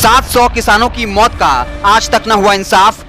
700 किसानों की मौत का आज तक न हुआ इंसाफ।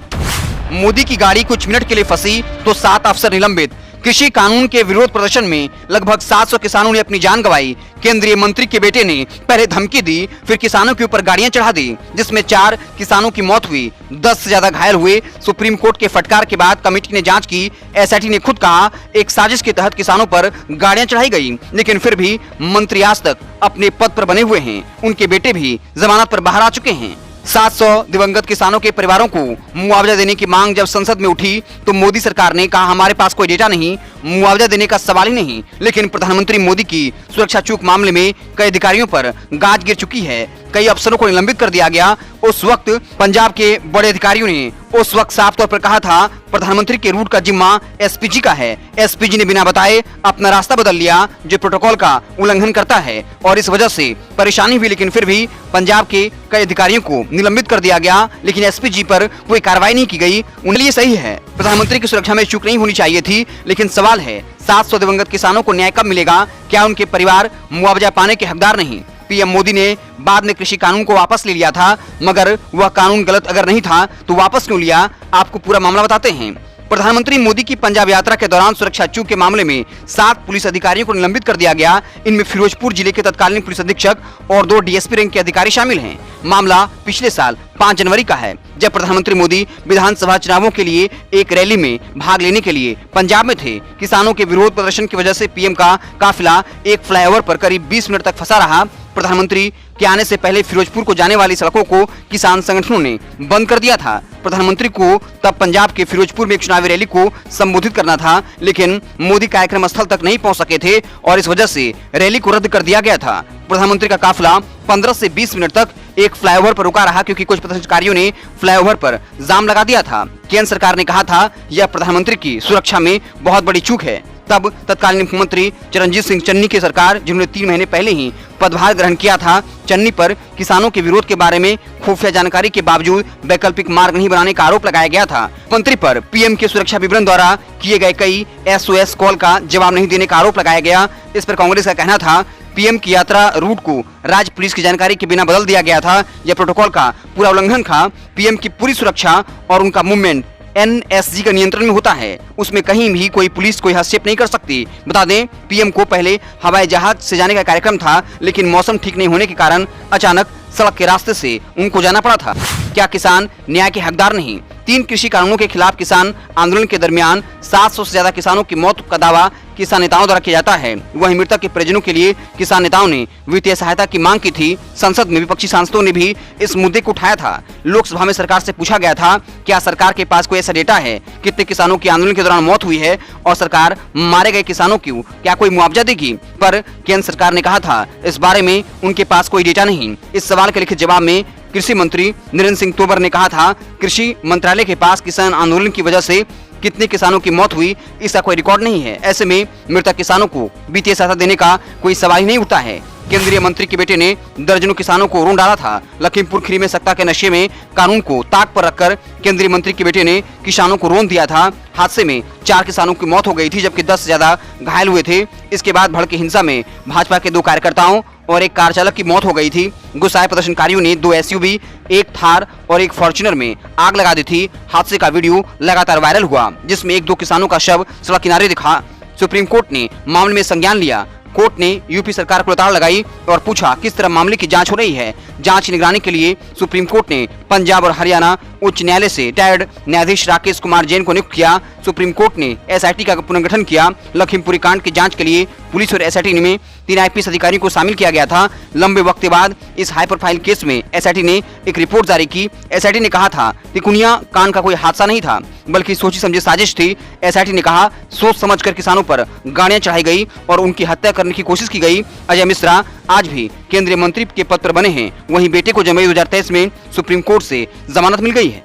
मोदी की गाड़ी कुछ मिनट के लिए फंसी तो 7 अफसर निलंबित। कृषि कानून के विरोध प्रदर्शन में लगभग 700 किसानों ने अपनी जान गंवाई। केंद्रीय मंत्री के बेटे ने पहले धमकी दी, फिर किसानों के ऊपर गाड़ियां चढ़ा दी, जिसमें 4 किसानों की मौत हुई, 10 से ज्यादा घायल हुए। सुप्रीम कोर्ट के फटकार के बाद कमेटी ने जांच की। एसआईटी ने खुद कहा एक साजिश के तहत किसानों पर गाड़ियां चढ़ाई गई, लेकिन फिर भी मंत्री आज तक अपने पद पर बने हुए हैं। उनके बेटे भी जमानत पर बाहर आ चुके हैं। 700 दिवंगत किसानों के परिवारों को मुआवजा देने की मांग जब संसद में उठी तो मोदी सरकार ने कहा हमारे पास कोई डेटा नहीं, मुआवजा देने का सवाल ही नहीं। लेकिन प्रधानमंत्री मोदी की सुरक्षा चूक मामले में कई अधिकारियों पर गाज गिर चुकी है, कई अफसरों को निलंबित कर दिया गया। उस वक्त पंजाब के बड़े अधिकारियों ने उस वक्त साफ तौर पर कहा था प्रधानमंत्री के रूट का जिम्मा एसपीजी का है। एसपीजी ने बिना बताए अपना रास्ता बदल लिया, जो प्रोटोकॉल का उल्लंघन करता है, और इस वजह से परेशानी हुई। लेकिन फिर भी पंजाब के कई अधिकारियों को निलंबित कर दिया गया, लेकिन एसपीजी पर कोई कार्रवाई नहीं की गई। उनके लिए सही है, प्रधानमंत्री की सुरक्षा में चूक नहीं होनी चाहिए थी। लेकिन सवाल है 700 दिवंगत किसानों को न्याय कब मिलेगा? क्या उनके परिवार मुआवजा पाने के हकदार नहीं? पीएम मोदी ने बाद में कृषि कानून को वापस ले लिया था, मगर वह कानून गलत अगर नहीं था तो वापस क्यों लिया? आपको पूरा मामला बताते हैं। प्रधानमंत्री मोदी की पंजाब यात्रा के दौरान सुरक्षा चूक के मामले में 7 पुलिस अधिकारियों को निलंबित कर दिया गया। इनमें फिरोजपुर जिले के तत्कालीन पुलिस अधीक्षक और 2 डीएसपी रैंक के अधिकारी शामिल हैं। मामला पिछले साल 5 जनवरी का है, जब प्रधानमंत्री मोदी विधानसभा चुनावों के लिए एक रैली में भाग लेने के लिए पंजाब में थे। किसानों के विरोध प्रदर्शन की वजह से पीएम का काफिला एक फ्लाईओवर पर करीब 20 मिनट तक फंसा रहा। प्रधानमंत्री के आने से पहले फिरोजपुर को जाने वाली सड़कों को किसान संगठनों ने बंद कर दिया था। प्रधानमंत्री को तब पंजाब के फिरोजपुर में एक चुनावी रैली को संबोधित करना था, लेकिन मोदी कार्यक्रम स्थल तक नहीं पहुंच सके थे और इस वजह से रैली को रद्द कर दिया गया था। प्रधानमंत्री का काफिला 15 से 20 मिनट तक एक फ्लाईओवर पर रुका रहा, क्योंकि कुछ प्रदर्शनकारियों ने फ्लाईओवर पर जाम लगा दिया था। केंद्र सरकार ने कहा था यह प्रधानमंत्री की सुरक्षा में बहुत बड़ी चूक है। तब तत्कालीन मुख्यमंत्री चरणजीत सिंह चन्नी की सरकार, जिन्होंने 3 महीने पहले ही पदभार ग्रहण किया था, चन्नी पर किसानों के विरोध के बारे में खुफिया जानकारी के बावजूद वैकल्पिक मार्ग नहीं बनाने का आरोप लगाया गया था। मंत्री पर पीएम के सुरक्षा विवरण द्वारा किए गए कई SOS कॉल का जवाब नहीं देने का आरोप लगाया गया। इस पर कांग्रेस का कहना था पीएम की यात्रा रूट को राज्य पुलिस की जानकारी के बिना बदल दिया गया था। यह प्रोटोकॉल का पूरा उल्लंघन था। पीएम की पूरी सुरक्षा और उनका मूवमेंट NSG का नियंत्रण में होता है, उसमें कहीं भी कोई पुलिस कोई हस्तक्षेप नहीं कर सकती। बता दें पीएम को पहले हवाई जहाज से जाने का कार्यक्रम था, लेकिन मौसम ठीक नहीं होने के कारण अचानक सड़क के रास्ते से उनको जाना पड़ा था। क्या किसान न्याय के हकदार नहीं? 3 कृषि कानूनों के खिलाफ किसान आंदोलन के दरमियान 700 से ज्यादा किसानों की मौत का दावा किसान नेताओं द्वारा किया जाता है। वहीं मृतक के परिजनों के लिए किसान नेताओं ने वित्तीय सहायता की मांग की थी। संसद में विपक्षी सांसदों ने भी इस मुद्दे को उठाया था। लोकसभा में सरकार से पूछा गया था क्या सरकार के पास कोई ऐसा डेटा है कितने किसानों की आंदोलन के दौरान मौत हुई है और सरकार मारे गए किसानों को क्या कोई मुआवजा देगी? पर केंद्र सरकार ने कहा था इस बारे में उनके पास कोई डेटा नहीं। इस सवाल के लिखित जवाब में कृषि मंत्री नरेंद्र सिंह तोमर ने कहा था कृषि मंत्रालय के पास किसान आंदोलन की वजह से कितने किसानों की मौत हुई इसका कोई रिकॉर्ड नहीं है। ऐसे में मृतक किसानों को वित्तीय सहायता देने का कोई सवाल ही नहीं उठता है। केंद्रीय मंत्री के बेटे ने दर्जनों किसानों को रोन डाला था। लखीमपुर खीरी में सत्ता के नशे में कानून को ताक पर रखकर केंद्रीय मंत्री के बेटे ने किसानों को रोन दिया था। हादसे में 4 किसानों की मौत हो गई थी, जबकि 10 से ज्यादा घायल हुए थे। इसके बाद भड़की हिंसा में भाजपा के 2 कार्यकर्ताओं और एक कार चालक की मौत हो गई थी। गुस्साए प्रदर्शनकारियों ने 2 SUV, एक थार और एक फॉर्च्यूनर में आग लगा दी थी। हादसे का वीडियो लगातार वायरल हुआ, जिसमें 1-2 किसानों का शव सड़क किनारे दिखा। सुप्रीम कोर्ट ने मामले में संज्ञान लिया। कोर्ट ने यूपी सरकार को लताड़ लगाई और पूछा किस तरह मामले की जांच हो रही है। जांच की निगरानी के लिए सुप्रीम कोर्ट ने पंजाब और हरियाणा उच्च न्यायालय से रिटायर्ड न्यायाधीश राकेश कुमार जैन को नियुक्त किया। सुप्रीम कोर्ट ने SIT का पुनर्गठन किया। लखीमपुरी कांड की जांच के लिए पुलिस और SIT में 3 IPS अधिकारियों को शामिल किया गया था। लंबे वक्त के बाद इस हाई प्रोफाइल केस में SIT ने एक रिपोर्ट जारी की। SIT ने कहा था तिकुनिया कांड का कोई हादसा नहीं था, बल्कि सोची समझी साजिश थी। SIT ने कहा सोच समझकर किसानों पर गाड़ियां चढ़ाई गई और उनकी हत्या करने की कोशिश की गई। अजय मिश्रा आज भी केंद्रीय मंत्री के पद पर बने हैं। वहीं बेटे को जनवरी 2023 में सुप्रीम कोर्ट से जमानत मिल गई है।